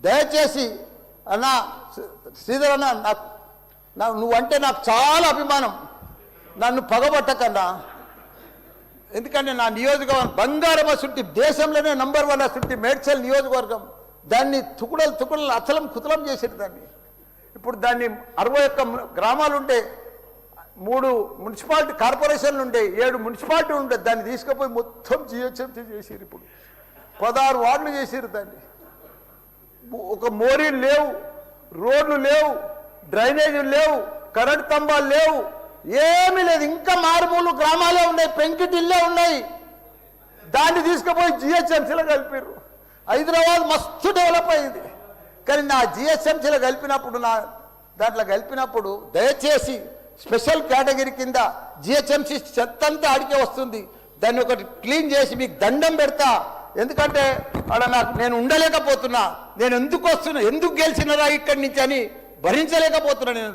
దయచేసి అన్న శ్రీధర్ అన్న, నువ్వంటే నాకు చాలా అభిమానం, నన్ను పగబట్టకన్నా. ఎందుకంటే నా నియోజకవర్గం బంగారం అసుంటి, దేశంలోనే నంబర్ 1 అసుంటి మేడ్చల్ నియోజకవర్గం. దాన్ని తుకుడలు అచలం కుతలం చేసేది దాన్ని. ఇప్పుడు దాన్ని 61 గ్రామాలు ఉంటే, 3 మున్సిపాలిటీ కార్పొరేషన్లు ఉండే, 7 మున్సిపాలిటీ ఉండే, దాన్ని తీసుకుపోయి మొత్తం జిహెచ్ఎంసీ చేసారు. ఇప్పుడు 16 వార్డులు చేసారు దాన్ని. ఒక మోరీలు లేవు, రోడ్లు లేవు, డ్రైనేజీలు లేవు, కరెంట్ స్తంభాలు లేవు, ఏమీ లేదు. ఇంకా మారుమూలు గ్రామాలే ఉన్నాయి, పెంకిటిల్లే ఉన్నాయి. దాన్ని తీసుకుపోయి జిహెచ్ఎంసీలో కలిపారు. హైదరాబాద్ మస్తు డెవలప్ అయింది. కానీ నా జిహెచ్ఎంసీలో దాంట్లో కలిపినప్పుడు దయచేసి స్పెషల్ కేటగిరీ కింద జిహెచ్ఎంసీ చెత్త అంతా ఆడికే వస్తుంది. దాన్ని ఒకటి క్లీన్ చేసి మీకు దండం పెడతా. ఎందుకంటే అక్కడ నేను ఉండలేకపోతున్నా. నేను ఎందుకు వస్తున్నా, ఎందుకు గెలిచినరా ఇక్కడి నుంచి అని భరించలేకపోతున్నా నేను.